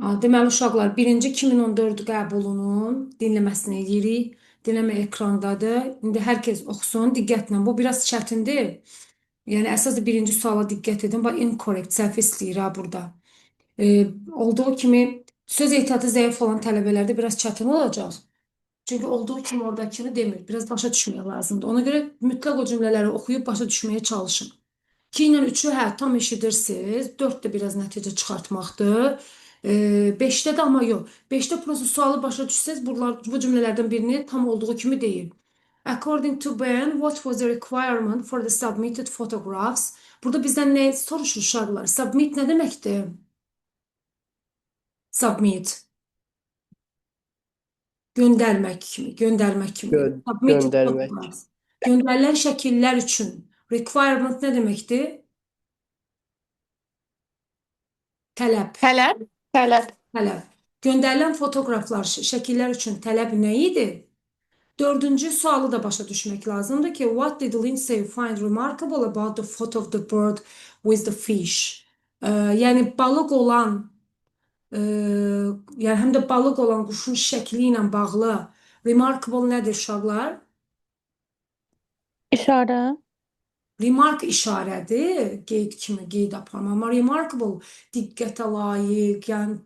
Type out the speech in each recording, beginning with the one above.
Deməli uşaqlar, birinci 2014 qəbulunun dinləməsini eləyirik. Dinləmə ekrandadır. İndi hər kəs oxusun diqqətlə. Bu biraz çətindir. Yəni əsas birinci suala diqqət edin. Bax incorrect səhv istəyir ha burada. Olduğu kimi söz ehtiyatı zəif olan tələbələrdə biraz çətin olacaq. Çünki olduğu kimi oradakını demir. Biraz başa düşmək lazımdır. Ona görə mütləq o cümlələri oxuyub başa düşməyə çalışın. 2 ilə 3-ü hə, tam eşidirsiniz. 4 də biraz nəticə çıxartmaqdır. 5-də də amma yox. 5-də prosta sualı başa düşsəz, bu cümlələrdən birini tam olduğu kimi deyil. According to Ben, what was the requirement for the submitted photographs? Burada bizdən nə soruşur uşaqlar? Submit nə deməkdir? Submit. Göndərmək kimi. Submitted Göndermek. photographs. Göndərilən şəkillər üçün requirement nə deməkdir? Tələb. Talep. Talep. Tələb. Göndərilən fotoqraflar, şəkillər üçün tələb nə idi? Dördüncü sualı da başa düşmək lazımdır ki, what did Lindsay find remarkable about the photo of the bird with the fish? Yəni balıq olan, yəni həm də balıq olan quşun şəkli ilə bağlı remarkable nədir uşaqlar? İşare. Remark işarədir, qeyd kimi qeyd aparma. Amma remarkable diqqətə layiq, yəni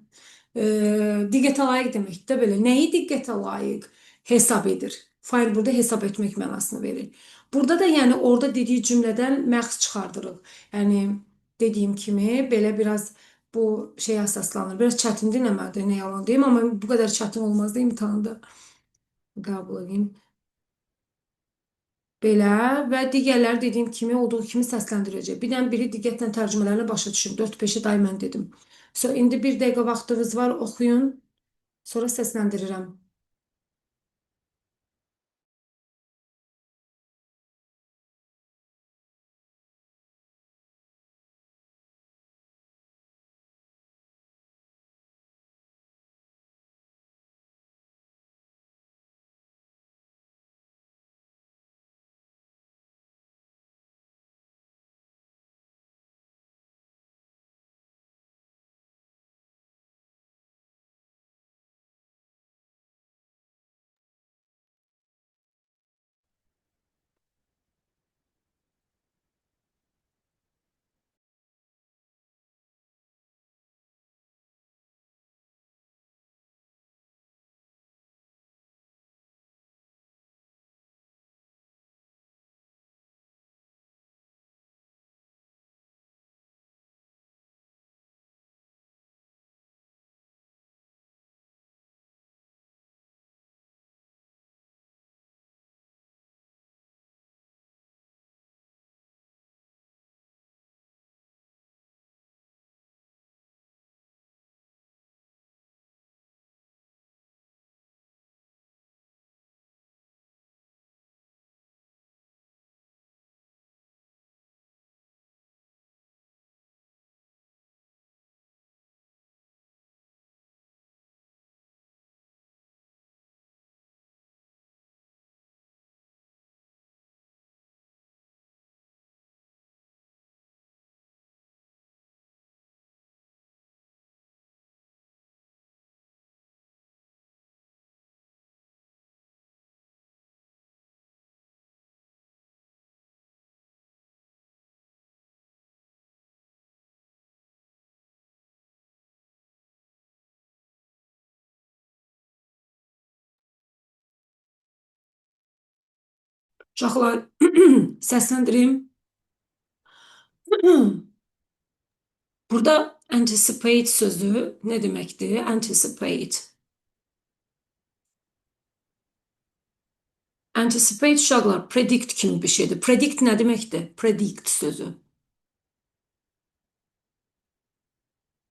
diqqətə layiq deməkdir də belə. Nəyi diqqətə layiq hesab edir? Fail burada hesab etmək mənasını verir. Burada da yəni orada dediyi cümlədən məxz çıxardırıq. Yəni dediyim kimi belə biraz bu şey əsaslanır. Biraz çətin dinləməlidir, nə yalan deyim, amma bu qədər çətin olmazdı imtahanda. Qəbul edeyim. Belə və digərləri dediyim kimi olduğu kimi səsləndirəcək. Birdən biri diqqətlə tərcümələrini başa düşün. 4-5-i day mən dedim. So, indi 1 dəqiqə vaxtınız var, oxuyun. Sonra səsləndirirəm. Uşaqlar, səsləndirim. Burada anticipate sözü nə deməkdir? Anticipate. Anticipate uşaqlar, predict kimi bir şeydir. Predict nə deməkdir? Predict sözü.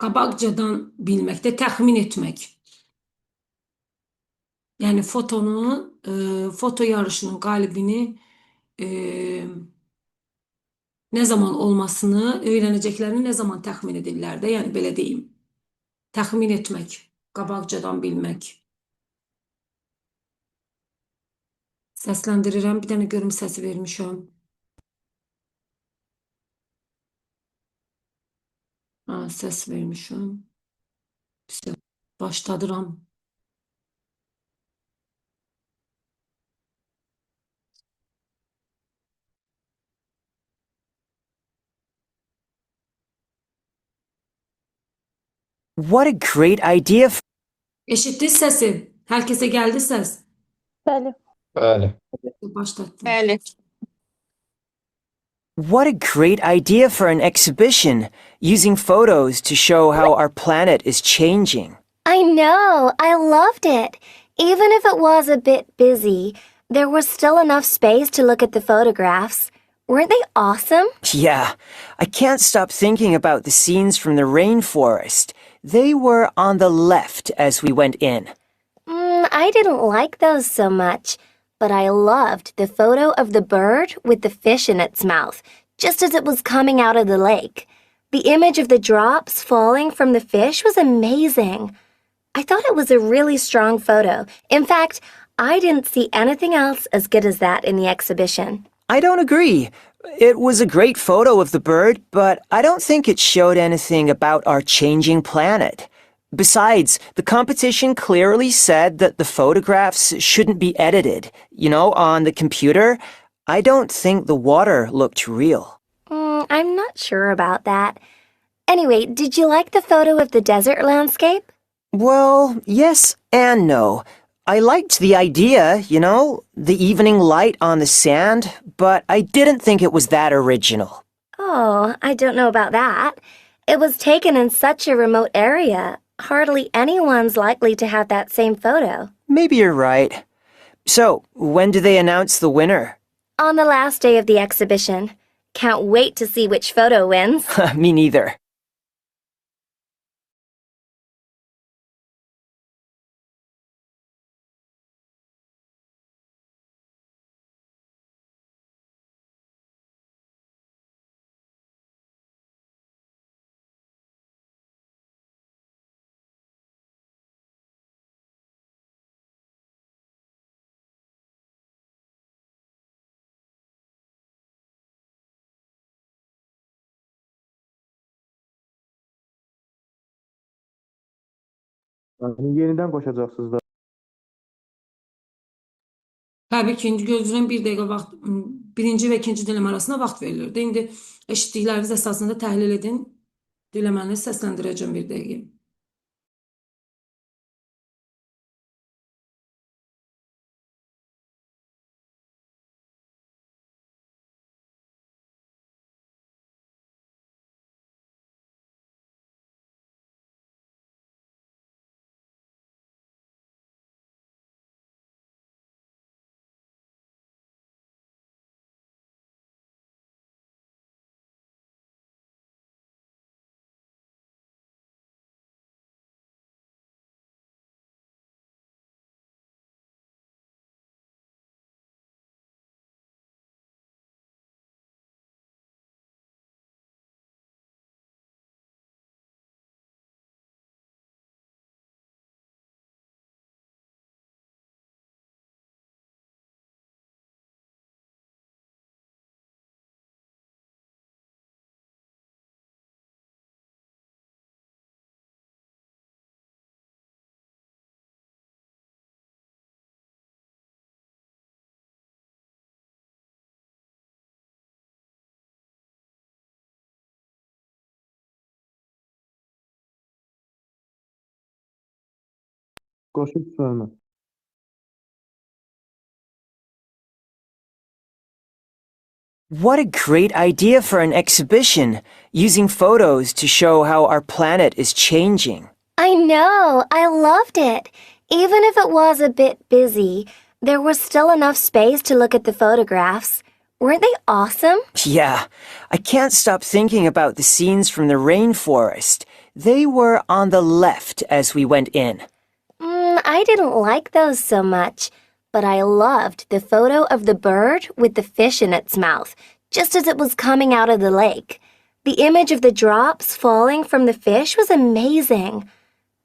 Qabaqcadan bilməkdə, təxmin etmək. Yəni foto yarışının qalibini nə zaman olmasını, öyrənəcəklərini nə zaman təxmin edirlər də, yəni belə deyim. Təxmin etmək, qabaqcadan bilmək. Səsləndirirəm, bir dənə görüm səsi vermişəm. Səs vermişəm. Başladıram. What a great idea Eşitli səsi. Herkese geldi ses. Bəli. Bəli. Başlattım. Bəli. What a great idea for an exhibition, using photos to show how our planet is changing. I know. I loved it. Even if it was a bit busy, there was still enough space to look at the photographs. Weren't they awesome? Yeah, I can't stop thinking about the scenes from the rainforest. They were on the left as we went in. I didn't like those so much, but I loved the photo of the bird with the fish in its mouth, just as it was coming out of the lake. The image of the drops falling from the fish was amazing. I thought it was a really strong photo. In fact, I didn't see anything else as good as that in the exhibition. I don't agree. It was a great photo of the bird, but I don't think it showed anything about our changing planet. Besides, the competition clearly said that the photographs shouldn't be edited, on the computer. I don't think the water looked real. I'm not sure about that. Anyway, did you like the photo of the desert landscape? Well, yes and no. I liked the idea, the evening light on the sand, but I didn't think it was that original. Oh, I don't know about that. It was taken in such a remote area. Hardly anyone's likely to have that same photo. Maybe you're right. So, when do they announce the winner? On the last day of the exhibition. Can't wait to see which photo wins. Me neither. Yəni yenidən qoşacaqsınız da. Tabii ki, indi gözləyirəm bir dəqiqə vaxt, birinci və ikinci dinləmə arasında vaxt verilir də. İndi eşitdikləriniz əsasında təhlil edin. Dinləməni səsləndirəcəm bir dəqiqə. Qoşub sonra. What a great idea for an exhibition, using photos to show how our planet is changing. I know. I loved it. Even if it was a bit busy, there was still enough space to look at the photographs. Weren't they awesome? Yeah, I can't stop thinking about the scenes from the rainforest. They were on the left as we went in. I didn't like those so much, but I loved the photo of the bird with the fish in its mouth, just as it was coming out of the lake. The image of the drops falling from the fish was amazing.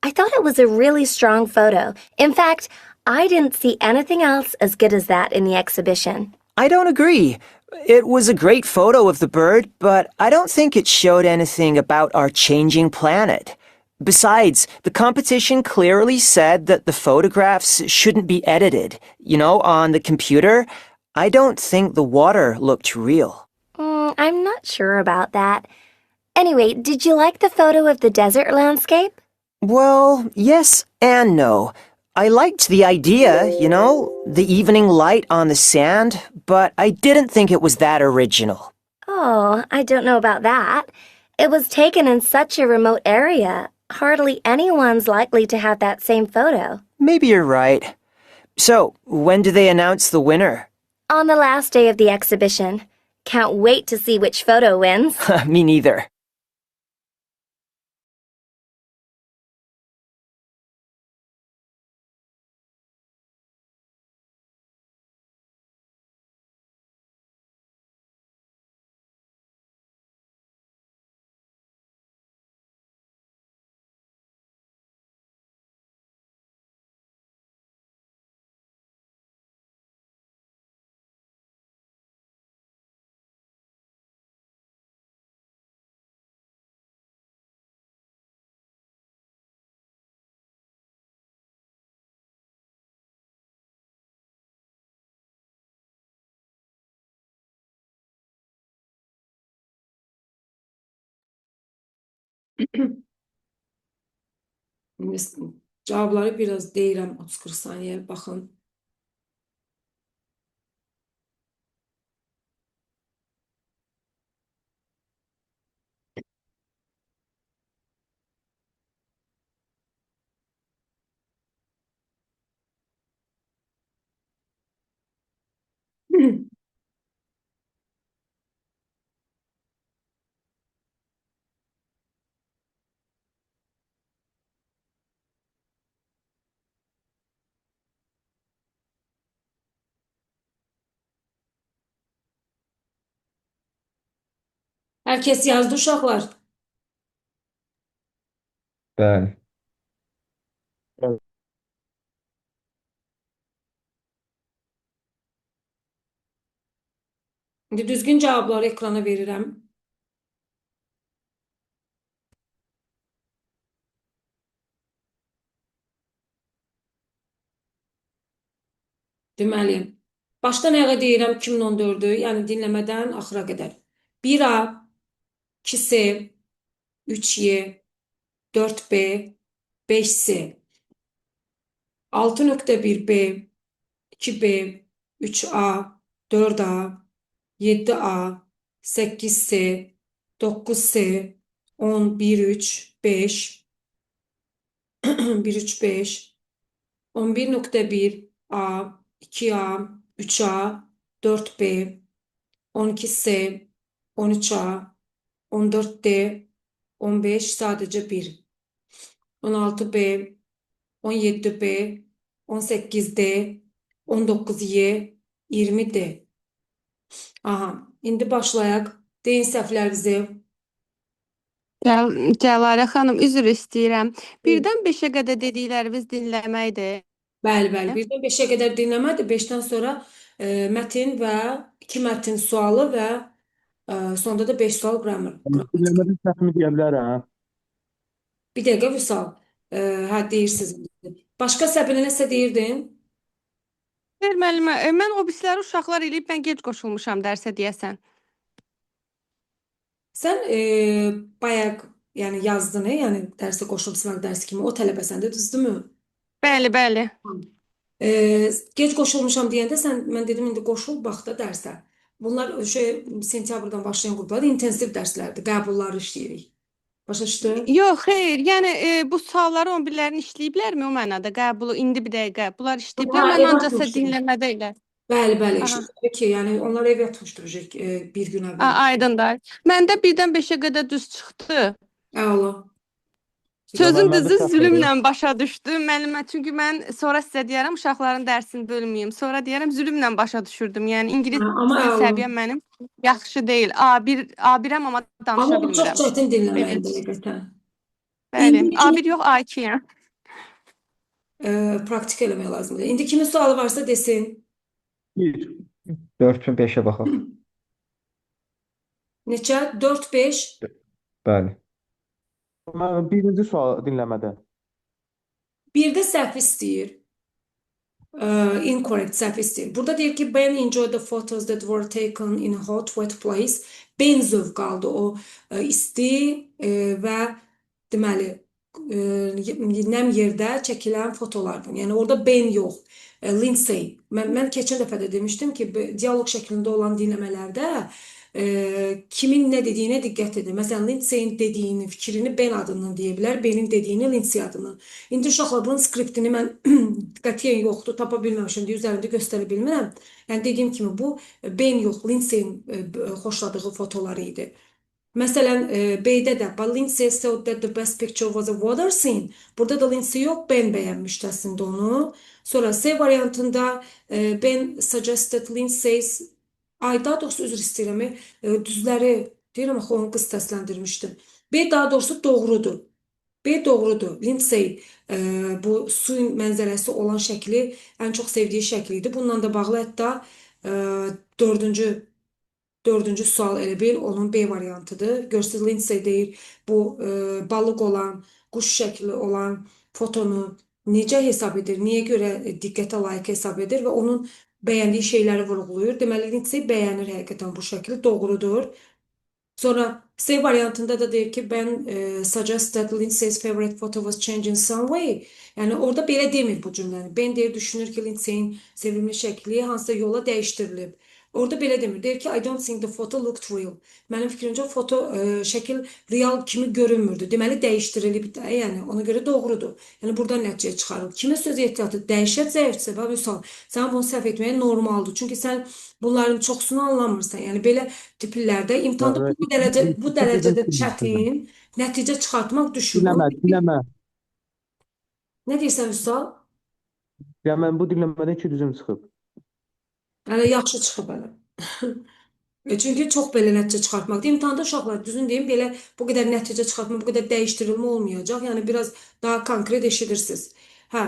I thought it was a really strong photo. In fact, I didn't see anything else as good as that in the exhibition. I don't agree. It was a great photo of the bird, but I don't think it showed anything about our changing planet. Besides, the competition clearly said that the photographs shouldn't be edited. On the computer, I don't think the water looked real. I'm not sure about that. Anyway, did you like the photo of the desert landscape? Well, yes and no. I liked the idea, the evening light on the sand, but I didn't think it was that original. Oh, I don't know about that. It was taken in such a remote area. Hardly anyone's likely to have that same photo. Maybe you're right. So, when do they announce the winner? On the last day of the exhibition. Can't wait to see which photo wins. Me neither. Cavabları biraz deyirəm 30-40 saniyə baxın. Hər kəs yazdı uşaqlar. Bəli. İndi düzgün cavabları ekrana verirəm. Deməli, başdan ayağa deyirəm 2014-dür, yəni dinləmədən axıra qədər. 1A, 2C, 3Y, 4B, 5C, 6.1B, 2B, 3A, 4A, 7A, 8C, 9C, 10, 1, 3, 5, 1, 3, 5, 11.1A, 2A, 3A, 4B, 12C, 13A, 14D, 15 sadəcə 1, 16B, 17B, 18D, 19Y, 20D. Aha, indi başlayaq. Deyin səhvlərinizi. Cəlalə xanım, üzr istəyirəm. Buyurun. 1-dən 5-ə qədər dedikləriniz dinləməkdir. Bəli, 1-dən 5-ə qədər dinləmədir. 5-dən sonra mətin və 2 mətin sualı və sonda da 5 sual qrammatik. Dinləmədən səhvimi deyə bilərəm. Bir dəqiqə Vüsal. Hə, deyirsiniz. Başqa Səbinə nəsə deyirdin? Ver müəllimə, mən o birisləri uşaqlar eləyib, mən gec qoşulmuşam dərsə deyəsən. Sən bayaq yəni yazdın, yəni dərsə qoşulmaq dərsi kimi o tələbəsən də, düzdürmü? Bəli, bəli. Gec qoşulmuşam deyəndə mən dedim indi qoşul bax da dərsə. Bunlar sentyabrdan başlayan qruplar intensiv dərslərdir, qəbulları işləyirik. Başa düşdün? Yox, xeyr. Yəni bu sualları 11-lərini işləyiblərmi o mənada? Qəbulu indi bir dəqiqə. Bunlar işləyiblər. Hə, Mən ev ancaq atmışdım. dinləmədə ilə. Bəli, Aha. tabii ki, yəni onlar ev yatmışdır bir gün əvvəl. Aydındır. Məndə 1-dən 5-ə qədər düz çıxdı. Əla. Sözün Məndə düzü səhv zülmlə oldu. başa düşdü müəllimə. Çünki mən sonra sizə deyərəm uşaqların dərsini bölməyim. Sonra deyərəm zülmlə başa düşürdüm. Yəni ingilis Amma dil əla. səviyyəm mənim yaxşı deyil. A1-əm amma danışa Amma bu çox bilmirəm. çətin dinləməkdir Evet. həqiqətən. Bəli. İndi A1 yox, A2-yəm. praktik eləmək lazımdır. İndi kimin sualı varsa desin. 1. 4-5-ə baxaq. Neçə? 4, 5. Bəli. Mən birinci sual dinləmədə. Bir də səhv istəyir. Incorrect səhv istəyir. Burada deyir ki, Ben enjoyed the photos that were taken in a hot, wet place. Ben zövq aldı o isti və deməli nəm yerdə çəkilən fotolardan. Yəni orada Ben yox. Lindsay. Mən keçən dəfə də demişdim ki, dialoq şəklində olan dinləmələrdə kimin nə dediyinə diqqət edin. Məsələn, Lindsay'in dediyini, fikrini Ben adından deyə bilər, Ben'in dediyini Lindsay adından. İndi uşaqlar bunun skriptini mən qətiyyən yoxdur, tapa bilməmişəm deyə üzərində göstərə bilmirəm. Yəni dediyim kimi bu Ben yox, Lindsay'in xoşladığı fotoları idi. Məsələn, B'də də Lindsay thought that the best picture was a water scene. Burada da Lindsay yox, Ben bəyənmişdi əslində onu. Sonra C variantında Ben suggested Lindsay's daha doğrusu üzr istəyirəm, düzləri deyirəm axı onu qız səsləndirmişdim. B daha doğrusu doğrudur. B doğrudur. Lindsay bu suyun mənzərəsi olan şəkli ən çox sevdiyi şəkli idi. Bununla da bağlı hətta dördüncü sual elə bil onun B variantıdır. Görsünüz Lindsay deyir bu balıq olan, quş şəkli olan fotonu necə hesab edir, niyə görə diqqətə layiq hesab edir və onun bəyəndiyi şeyləri vurğulayır. Deməli Lindsay bəyənir həqiqətən bu şəkli, doğrudur. Sonra C variantında da deyir ki, Ben suggest that Lindsay's favorite photo was changed in some way. Yəni orada belə demir bu cümləni. Ben deyir, düşünür ki, Lindsay'in sevimli şəkli hansısa yola dəyişdirilib. Orada belə demir. Deyir ki, I don't think the photo looked real. Mənim fikrimcə foto şəkil real kimi görünmürdü. Deməli dəyişdirilib də, yəni ona görə doğrudur. Yəni buradan nəticə çıxarılır. Kimə söz ehtiyatı dəhşət zəifdirsə, və misal, sən bunu səhv etməyə normaldır. Çünki sən bunların çoxsunu anlamırsan. Yəni belə tiplərdə imtahanda bu dərəcədə çətin nəticə çıxartmaq düşür. Dinləmə. Nə deyirsən Vüsal? Ya mən bu dinləmədən 2 düzüm çıxıb. Yəni yaxşı çıxıb hələ. Çünki çox belə nəticə çıxartmaqdır. İmtahanda uşaqlar düzün deyim, belə bu qədər nəticə çıxartma, bu qədər dəyişdirilmə olmayacaq. Yəni biraz daha konkret eşidirsiniz. Hə,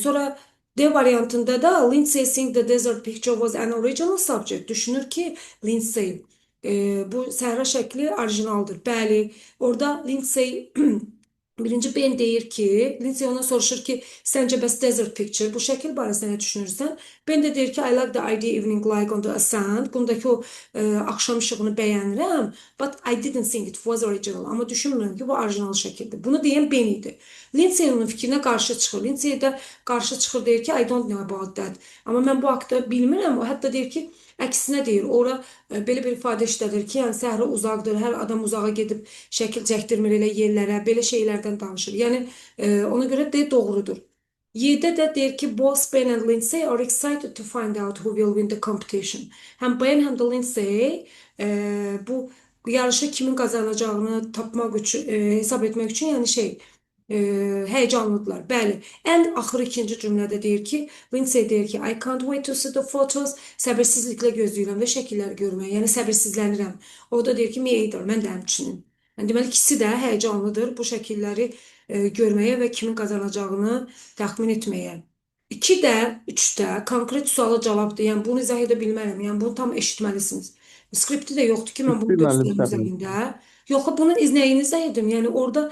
sonra D variantında da Lindsay think the desert picture was an original subject. Düşünür ki, Lindsay bu səhra şəkli orijinaldır. Bəli, orada Lindsay birinci Ben deyir ki, Lindsay ona soruşur ki, səncə bəs desert picture bu şəkil barəsində nə düşünürsən? Ben də deyir ki, I like the idea evening light on the sand. Bundakı o axşam işığını bəyənirəm. But I didn't think it was original. Amma düşünmürəm ki, bu orijinal şəkildir. Bunu deyən Ben idi. Lindsay onun fikrinə qarşı çıxır. Lindsay də qarşı çıxır, deyir ki, I don't know about that. Amma mən bu haqda bilmirəm. O hətta deyir ki, əksinə deyir, ora belə bir ifadə işlədir ki, yəni səhra uzaqdır, hər adam uzağa gedib şəkil çəkdirmir elə yerlərə, belə şeylərdən danışır. Yəni ona görə də doğrudur. Y-də də deyir ki, both Ben and Lindsay are excited to find out who will win the competition. Həm Ben həm də Lindsay bu yarışı kimin qazanacağını tapmaq üçün, hesab etmək üçün, yəni heyecanlıdılar. Bəli. Ən axır ikinci cümlədə deyir ki, Lindsay deyir ki, I can't wait to see the photos. Səbirsizliklə gözləyirəm və şəkilləri görməyə. Yəni səbirsizlənirəm. O da deyir ki, me either. Mən də həmçinin. Yəni deməli ikisi də heyecanlıdır bu şəkilləri görməyə və kimin qazanacağını təxmin etməyə. 2 də, 3 də konkret suala cavabdır. Yəni bunu izah edə bilmərəm. Yəni bunu tam eşitməlisiniz. Skripti də yoxdur ki, mən bunu göstərim üzərində. Yox, bunun nəyini izah edim? Yəni orada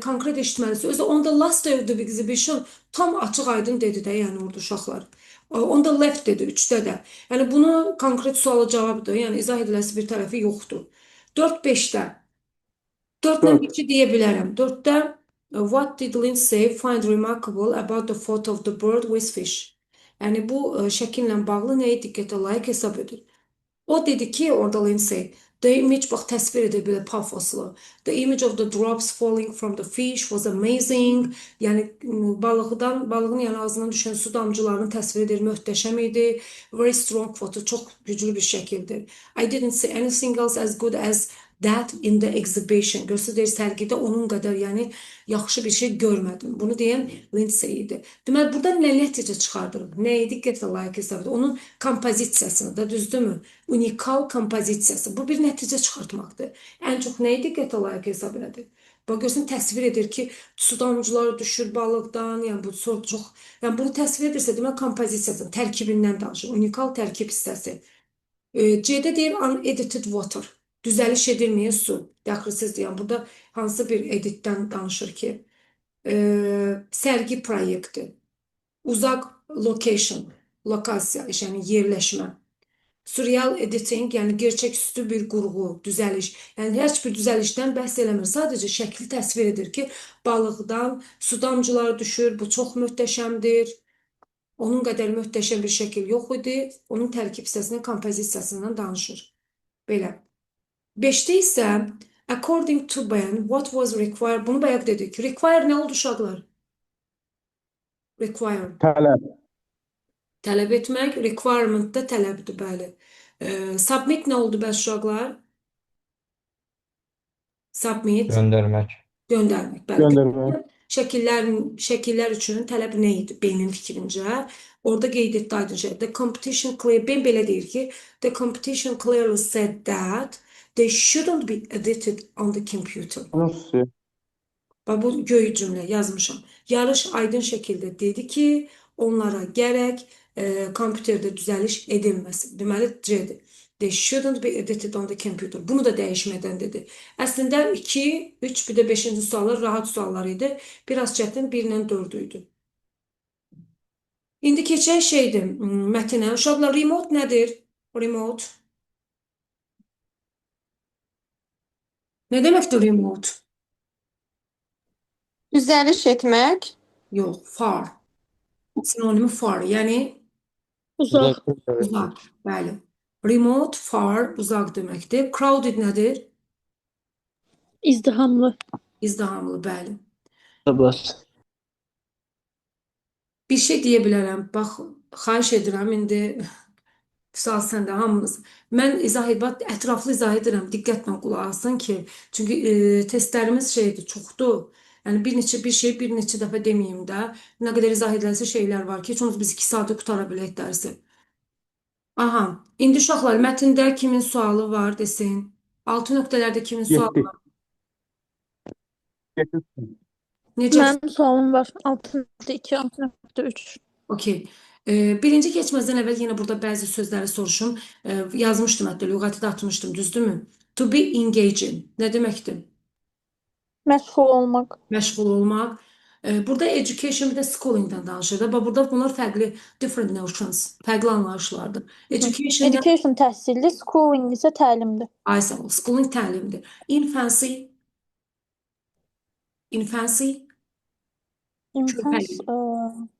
konkret eşitməlisiniz. Özü on the last day of the exhibition tam açıq aydın dedi də, yəni orada uşaqlar. On the left dedi 3-də də. Yəni bunu konkret suala cavabdır. Yəni izah ediləsi bir tərəfi yoxdur. 4-5-də. 4-lə 2 deyə bilərəm. 4-də what did Lindsay find remarkable about the photo of the bird with fish? Yəni bu şəkillə bağlı nəyi diqqətə layiq hesab edir? O dedi ki, orada Lindsay, the image, bax təsvir edir belə pafoslu. The image of the drops falling from the fish was amazing. Yəni balığın yəni ağzından düşən su damcılarını təsvir edir, möhtəşəm idi. Very strong photo, çox güclü bir şəkildir. I didn't see anything else as good as that in the exhibition. Göstərir sərgidə onun qədər, yəni yaxşı bir şey görmədim. Bunu deyən Lindsay idi. Deməli burada nə nəticə çıxardırıq? Nəyi diqqətə layiq hesab edir? Onun kompozisiyasını da, düzdürmü? Unikal kompozisiyası. Bu bir nəticə çıxartmaqdır. Ən çox nəyi diqqətə layiq hesab edir? Bax görsən təsvir edir ki, su damcıları düşür balıqdan, yəni bu çox, yəni bunu təsvir edirsə, demək kompozisiyasının tərkibindən danışır. Unikal tərkib hissəsi. C-də deyir unedited water. düzəliş edilmeyen su. Dəxilsiz deyən. Burada hansı bir editdən danışır ki, sərgi proyekti, uzaq location, lokasiya, yəni yerləşmə. Surreal editing, yəni gerçəküstü bir qurğu, düzəliş. Yəni heç bir düzəlişdən bəhs eləmir. Sadəcə şəkli təsvir edir ki, balıqdan su damcıları düşür. Bu çox möhtəşəmdir. Onun qədər möhtəşəm bir şəkil yox idi. Onun tərkib hissəsinin kompozisiyasından danışır. Belə. 5-də isə according to Ben, what was required? Bunu bayaq dedik. Require nə oldu uşaqlar? Require. Tələb. Tələb etmək. Requirement da tələbdir, bəli. Submit nə oldu bəs uşaqlar? Submit. Göndermek. Göndərmək. Bəli. Göndərmək. Şəkillər üçün tələb nə idi? Benim fikrimcə. Orada qeyd etdi aydın şey. The competition clear. Ben belə deyir ki, the competition clearly said that they shouldn't be edited on the computer. Nasıl? Bax, bu göy cümlə yazmışam. Yarış aydın şəkildə dedi ki, onlara gərək kompüterdə düzəliş edilməsin. Deməli, C-dir. They shouldn't be edited on the computer. Bunu da dəyişmədən dedi. Əslində 2, 3, bir də 5-ci suallar rahat suallar idi. Biraz çətin 1 ilə 4 idi. İndi keçən şeydir mətinə. Uşaqlar, remote nədir? Remote. Nə deməkdir remote? Düzəliş etmək. Yox, far. Sinonimi far, yəni Uzaq, uzaq. Bəli. Remote, far, uzaq deməkdir. Crowded nədir? izdihamlı. İzdihamlı, bəli. Bas. Bir şey deyə bilərəm. Bax, xahiş edirəm indi Vüsal sən də hamınız. Mən ətraflı izah edirəm. Diqqətlə qulaq asın ki, çünki testlərimiz şeydir, çoxdur. Yəni bir şey bir neçə dəfə deməyim də. Nə qədər izah ediləcək şeylər var ki, heç olmazsa biz 2 saatda qutara bilək dərsi. Aha, indi uşaqlar mətndə kimin sualı var desin. 6 nöqtələrdə kimin sualı 7. var? 7. Necə? Mənim sualım var. 6.2, 6.3. Okey. Birinci keçməzdən əvvəl yenə burada bəzi sözləri soruşum. Yazmışdım hətta, lüğəti də atmışdım, düzdürmü? To be engaging. Nə deməkdir? Məşğul olmaq. Məşğul olmaq. Burada education bir də schoolingdən danışır da. Bax, burada bunlar fərqli, different notions, fərqli anlayışlardır. Education, Education təhsilli, schooling isə təlimdir. ay sağ ol, schooling təlimdir. Infancy, infancy, Infants,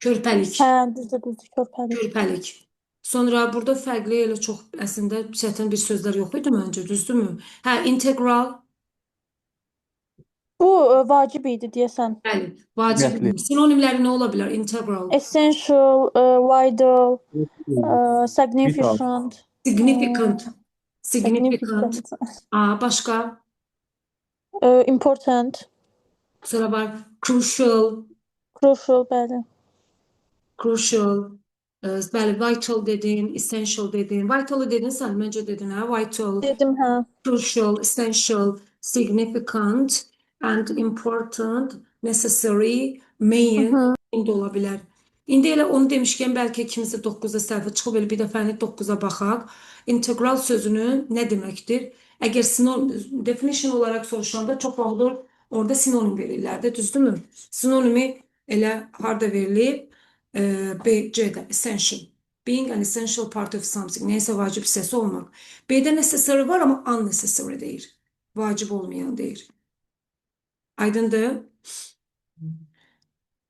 körpəlik. hə, düzdür, körpəlik. Körpəlik. Sonra burada fərqli elə çox əslində çətin bir sözlər yox idi məncə, düzdürmü? Hə, integral, Bu vacib idi deyəsən. bəli, vacib. Ümumiyyətli. Sinonimləri nə ola bilər? Integral, Essential, vital, significant, significant, significant. significant, Başqa? important, Sonra var crucial, crucial, bəli. crucial. Bəli, vital dedin, essential dedin. Vital'ı dedin sən, məncə dedin, hə? Vital, Dedim, hə. crucial, essential, significant and important, necessary, main indi ola bilər. İndi elə onu demişkən bəlkə kimsə 9-da səhvə çıxıb elə bir dəfəni 9-a baxaq. Integral sözünün nə deməkdir? Əgər definition olaraq soruşanda çox vaxt orada sinonim verirlər də, düzdürmü? Sinonimi elə harda verilib? B-C'də, essential. Being an essential part of something. Neysə vacib hissəsi olmaq. B-də necessary var, amma unnecessary deyir. Vacib olmayan deyir. Aydındır?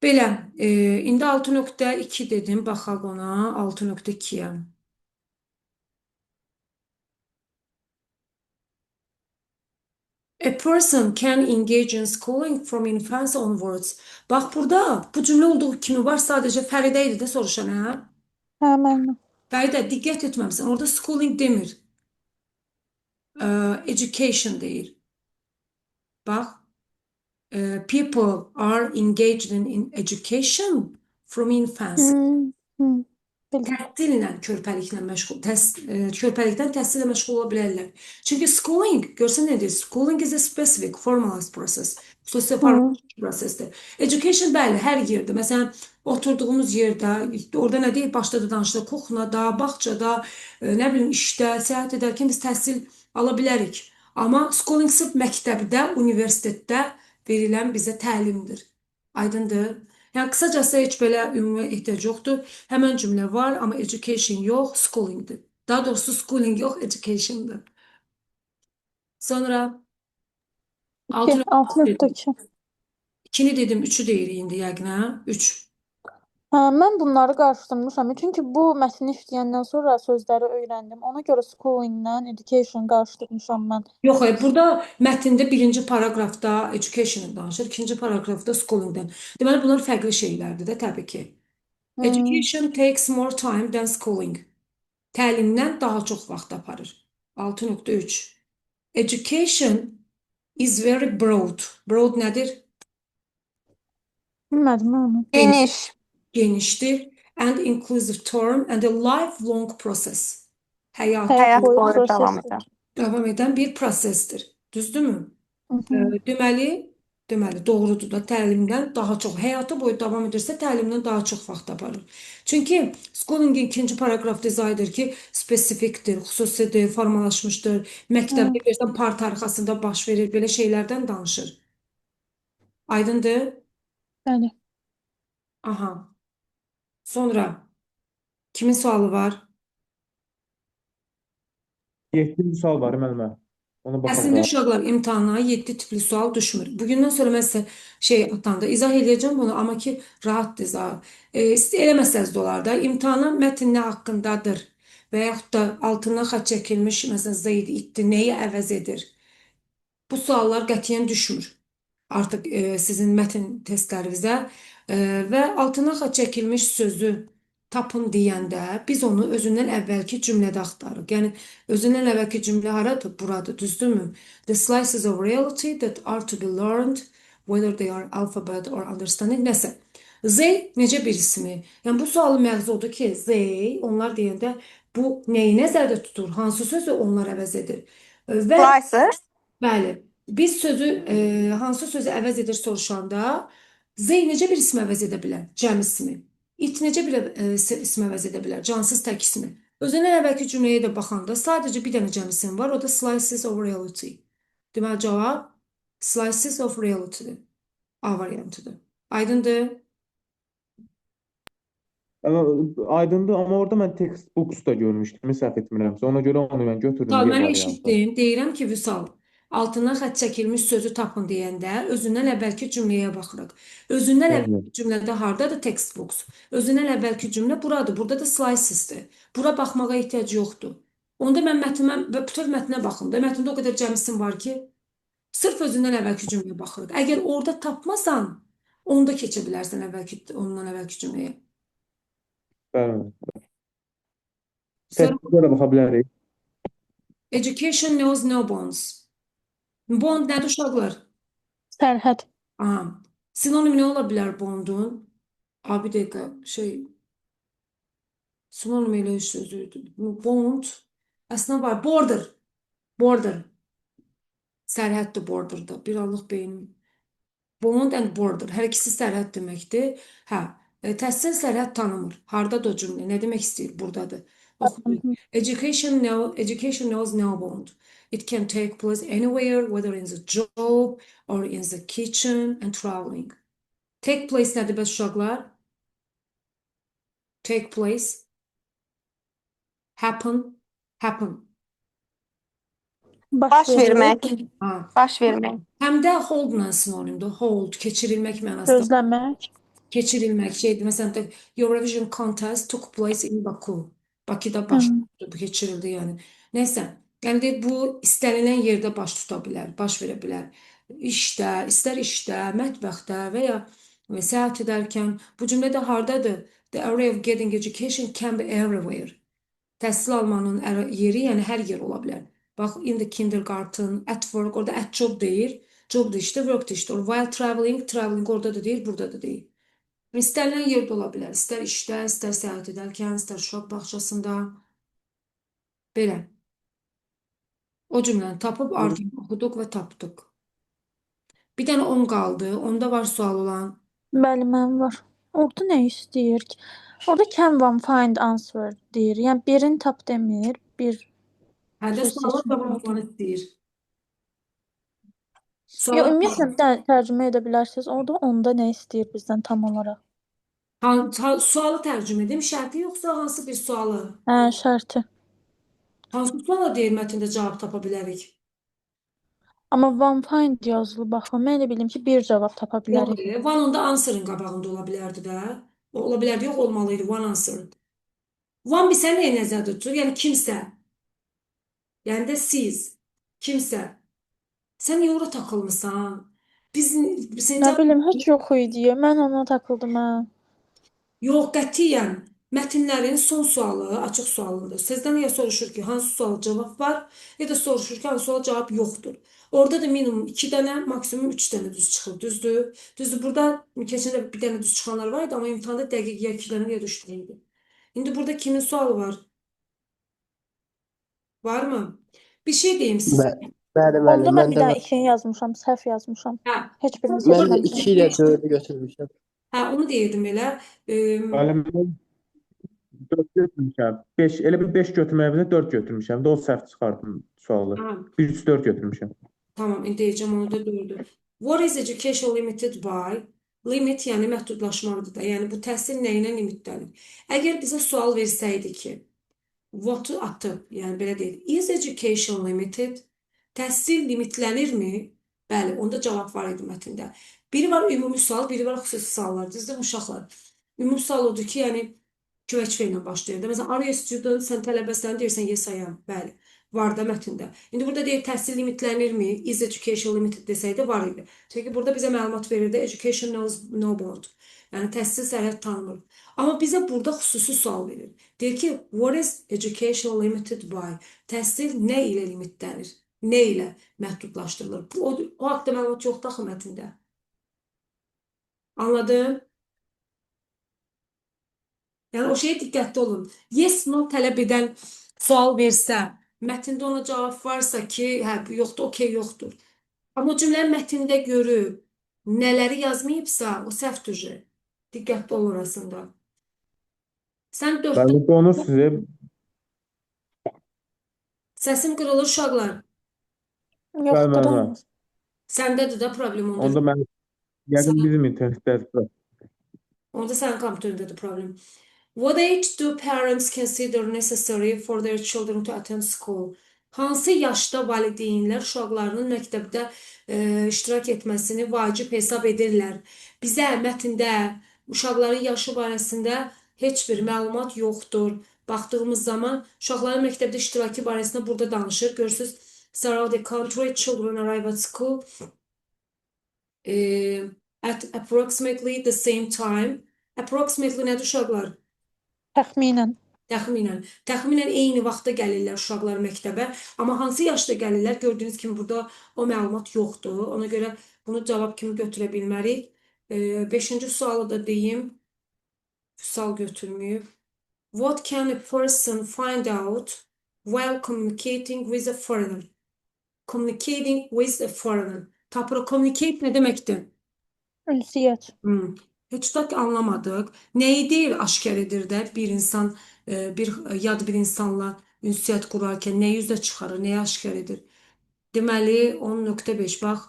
Belə, indi 6.2 dedim, baxaq ona, 6.2-yə. A person can engage in schooling from infancy onwards. Bax, burada bu cümlə olduğu kimi var, sadəcə Fəridə idi də soruşan, hə? Hə, mənim. Fəridə, diqqət etməmisən. Orada schooling demir. Education deyir. Bax, people are engaged in education from infancy. Təhsillə, körpəliklə məşğul, körpəlikdən təhsillə məşğul ola bilərlər. Çünki schooling, görsən nədir? Schooling is a specific, formalized process. Xüsusi formallaşmış prosesdir. Education, bəli, hər yerdə. Məsələn, oturduğumuz yerdə, orada nə deyək, başladı danışdı, kuxnada, bağçada, nə bilim, işdə, səyahət edərkən biz təhsil ala bilərik. Amma schooling sırf məktəbdə, universitetdə verilən bizə təlimdir. Aydındır? Yəni qısacası heç belə ümumi ehtiyac yoxdur. Həmən cümlə var, amma education yox, schoolingdir. Daha doğrusu schooling yox, educationdır. Sonra 2. 6 dedim. 6.2. 2'ni dedim, 3'ü deyirik indi yəqin, hə? 3. Hə, mən bunları qarışdırmışam. Çünki bu mətni işləyəndən sonra sözləri öyrəndim. Ona görə schooling-lə education qarışdırmışam mən. Yox, hayır, burada mətndə birinci paragrafda education danışır, ikinci paragrafda schoolingdən. Deməli, bunlar fərqli şeylərdir də, təbii ki. Education takes more time than schooling. Təlimdən daha çox vaxt aparır. 6.3. Education is very broad. Broad nədir? Bilmədim mən onu. Geniş. Geniştir. And inclusive term and a lifelong process. Həyat Həyat boyu boyu davam prosesdir. edən. davam edən bir prosesdir. Düzdürmü? Deməli, doğrudur da təlimdən daha çox, həyatı boyu davam edirsə təlimdən daha çox vaxt aparır. Çünki schooling ikinci paragrafda izah edir ki, spesifikdir, xüsusidir, formalaşmışdır. Məktəbdə görsən part arxasında baş verir, belə şeylərdən danışır. Aydındır? Bəli. Aha. Sonra kimin sualı var? 7-ci sual var müəllimə. Ona Əslində baxaq. uşaqlar imtahana 7 tipli sual düşmür. Bugündən sonra mən sizə atanda izah edəcəm bunu, amma ki rahat izah. Eləməsəz də olar da. İmtahana mətn nə haqqındadır və yaxud da altından xətt çəkilmiş, məsələn, Zeyd itdi, nəyi əvəz edir? Bu suallar qətiyyən düşmür. Artıq sizin mətn testlərinizə və altına xətt çəkilmiş sözü tapın deyəndə biz onu özündən əvvəlki cümlədə axtarırıq. Yəni özündən əvvəlki cümlə haradır? Buradır, düzdürmü? The slices of reality that are to be learned, whether they are alphabet or understanding, nəsə. Zey necə bir ismi? Yəni bu sualın məğzi odur ki, Zey onlar deyəndə bu nəyi nəzərdə tutur? Hansı sözü onlar əvəz edir? Və Slicer. bəli, biz hansı sözü əvəz edir soruşanda Zey necə bir ismi əvəz edə bilər? Cəm ismi. İt necə bir ismi əvəz edə bilər? Cansız tək ismi. Özündən əvvəlki cümləyə də baxanda sadəcə bir dənə cəm isim var. O da slices of reality. Deməli cavab slices of reality-dir. A variantıdır. Aydındır? Aydındır, amma orada mən textbooks da görmüşdüm, səhv etmirəmsə. Ona görə onu mən götürdüm Vüsal, bir mən variantda. eşitdim. Deyirəm ki, Vüsal, altından xətt çəkilmiş sözü tapın deyəndə özündən əvvəlki cümləyə baxırıq. Özündən Bəli. əvvəlki cümlədə hardadır textbooks? Özündən əvvəlki cümlə buradır. Burada da slices'dir. Bura baxmağa ehtiyac yoxdur. Onda mən bütöv mətnə baxım da. Mətndə o qədər cəmisim var ki, sırf özündən əvvəlki cümləyə baxırıq. Əgər orada tapmasan, onda keçə bilərsən ondan əvvəlki cümləyə. Bəli. Sonra Təhqiqlərə baxa bilərik. education knows no bonds. Bond nədir uşaqlar? Sərhəd. Aha. Sinonim ne olabilir bondun? Abi bir dakika sinonim ile sözüydü. Bond aslında var. Border. Border. Sərhəddir borderda. Bir anlıq beynim. Bond and border. Hər ikisi sərhəd deməkdir. Hə. Təhsil sərhəd tanımır. Hardadır o cümlə? Nə demək istəyir? Buradadır. Oxuyun. Education knows no bond. It can take place anywhere, whether in the job or in the kitchen and traveling. Take place nədir bəs uşaqlar? Take place. Happen. Happen. Baş vermək. Ha. Baş vermək. Həm də hold-la sinonimdir. Hold, keçirilmək mənasında. Gözləmək. Keçirilmək şeydir. Məsələn, Eurovision contest took place in Baku. Bakıda baş tutdu, bu keçirildi yəni. Nəysə, yəni deyir, bu istənilən yerdə baş tuta bilər, baş verə bilər. İstər işdə, mətbəxdə və ya səyahət edərkən bu cümlə də hardadır? The area of getting education can be everywhere. Təhsil almanın yeri, yəni hər yer ola bilər. Bax, in the kindergarten, at work, orada at job deyir. Job da işdə, work da işdə. Or while traveling orada da deyir, burada da deyir. İstənilən yerdə ola bilər. İstər işdə, istər səyahət edərkən, istər uşaq bağçasında. Belə. O cümləni tapıb artıq oxuduq və tapdıq. Bir dənə 10 qaldı. Onda var sual olan. Bəli, mənim var. Orada nə istəyir ki? Orada can one find answer deyir. Yəni birini tap demir, bir Hədə söz suala seçimi cavab var. tutmanı istəyir. Yo, Suala ümumiyyətlə bir dənə tərcümə edə bilərsiniz. Orada onda nə istəyir bizdən tam olaraq? sualı tərcümə edim, şərti yoxsa hansı bir sualı? Hə, şərti. Hansı suala deyir mətndə cavab tapa bilərik? Amma one find yazılıb baxın. Mən elə bildim ki, bir cavab tapa Yox, bilərik. one onda answer'ın qabağında ola bilərdi də. Ola bilərdi, yox olmalıydı one answer. One bir səni nəyə nəzərdə tutur? Yəni kimsə. Yəni də siz. Kimsə. Sən niyə ora takılmısan? Biz Nə Sincab bilim, heç yox idi. Mən ona takıldım hə. yox, qətiyyən mətnlərin son sualı açıq sualıdır. Sizdən ya soruşur ki, hansı suala cavab var, ya da soruşur ki, hansı suala cavab yoxdur. Orada da minimum 2 dənə, maksimum 3 dənə düz çıxır, düzdür? Düzdür, burada keçəndə bir dənə düz çıxanlar var idi, amma imtahanda dəqiq ya 2 dənə ya da 3 dənə idi. İndi burada kimin sualı var? Varmı? Bir şey deyim sizə. Bəli, Onda müəllim, mən bir məndə dənə var. 2-ni yazmışam, səhv yazmışam. Hə, Heç birini Mən də seçməmişəm. 2 ilə 4-ü götürmüşəm. hə, onu deyirdim elə. Müəllim, 4 götürmüşəm. 5, elə bir 5 götürməyə bir də 4 götürmüşəm. Də o səhv çıxardım sualı. Hə, 3-4 götürmüşəm. tamam, indi deyəcəm onu da doğrudur. What is education limited by? Limit yəni məhdudlaşmadır da. Yəni bu təhsil nə ilə limitlənilir? Əgər bizə sual versəydi ki, what-u atıb, yəni belə deyil. Is education limited? Təhsil limitlənirmi? Bəli, onda cavab var idi mətndə. Biri var ümumi sual, biri var xüsusi suallar. Düzdür uşaqlar? Ümumi sual odur ki, yəni köməkçi fe'lə başlayır da. Məsələn, are you a student? Sən tələbəsən, deyirsən yes I am. Bəli. Var da mətndə. İndi burada deyir təhsil limitlənirmi? Is education limited desəydi var idi. Çünki burada bizə məlumat verirdi. Education knows no bound. Yəni təhsil sərhəd tanımır. Amma bizə burada xüsusi sual verir. Deyir ki, what is education limited by? Təhsil nə ilə limitlənir? Nə ilə məhdudlaşdırılır? O haqda məlumat yoxdur axı mətndə. Anladın? Yəni o şeyə diqqətli olun. Yes, no tələb edən sual versə, mətndə ona cavab varsa ki, hə, yoxdur, okey, yoxdur. Amma o cümlənin mətnində görüb, nələri yazmayıbsa, o səhvdir. Diqqətli ol orasında. Sən dörddə Bəli, qonur sizə. səsim qırılır uşaqlar. Bəli, Yoxdur. müəllim. Səndədir də problem onda. Onda mən yəqin bizim internetdədir. Onda sənin kompüterindədir problem. What age do parents consider necessary for their children to attend school? Hansı yaşda valideynlər uşaqlarının məktəbdə iştirak etməsini vacib hesab edirlər? Bizə mətndə uşaqların yaşı barəsində heç bir məlumat yoxdur. Baxdığımız zaman uşaqların məktəbdə iştirakı barəsində burada danışır. Görürsüz, throughout the country, children arrive at school at approximately the same time. Approximately nədir uşaqlar? Təxminən. Təxminən. Təxminən eyni vaxtda gəlirlər uşaqlar məktəbə. Amma hansı yaşda gəlirlər? Gördüyünüz kimi burada o məlumat yoxdur. Ona görə bunu cavab kimi götürə bilmərik. 5-ci sualı da deyim. Sual götürməyib. What can a person find out while communicating with a foreigner? Communicating with a foreigner. Tapıra communicate nə deməkdir? Ünsiyyət. Heç də anlamadıq. Nəyi deyir, aşkar edir də bir insan, yad bir insanla ünsiyyət qurarkən nəyi üzə çıxarır, nəyi aşkar edir? Deməli, 10.5 bax,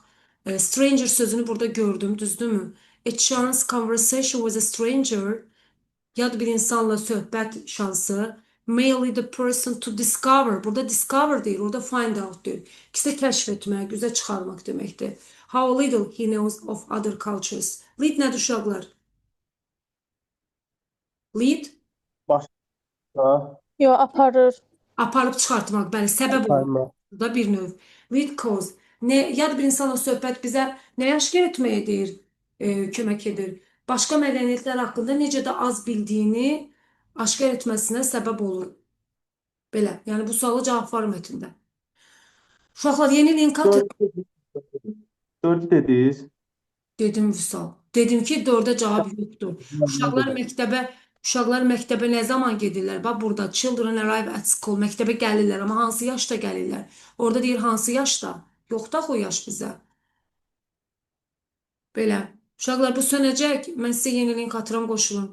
stranger sözünü burada gördüm, düzdürmü? A chance conversation with a stranger, yad bir insanla söhbət şansı. Merely the person to discover. Burada discover deyil, orada find out deyil. İkisi də kəşf etmək, üzə çıxarmaq deməkdir. How little he knows of other cultures. Lead nədir uşaqlar? Lead Başqa. Yo, aparır. aparıb çıxartmaq, bəli, səbəb Aparma. olmaq. Bu da bir növ. Lead cause. Yad bir insanla söhbət bizə nə aşkar etməyə deyir, kömək edir. Başqa mədəniyyətlər haqqında necə də az bildiyini aşkar etməsinə səbəb olur. Belə, yəni bu suala cavab var mətndə. Uşaqlar, yeni link atın. 4 dediniz. Dedim Vüsal. Dedim ki, 4-ə cavab yoxdur. Uşaqlar məktəbə nə zaman gedirlər? Bax burada children arrive at school. Məktəbə gəlirlər, amma hansı yaşda gəlirlər? Orada deyir hansı yaşda? Yoxdur axı o yaş bizə. Belə. Uşaqlar bu sönəcək. Mən sizə yeni link atıram, qoşulun.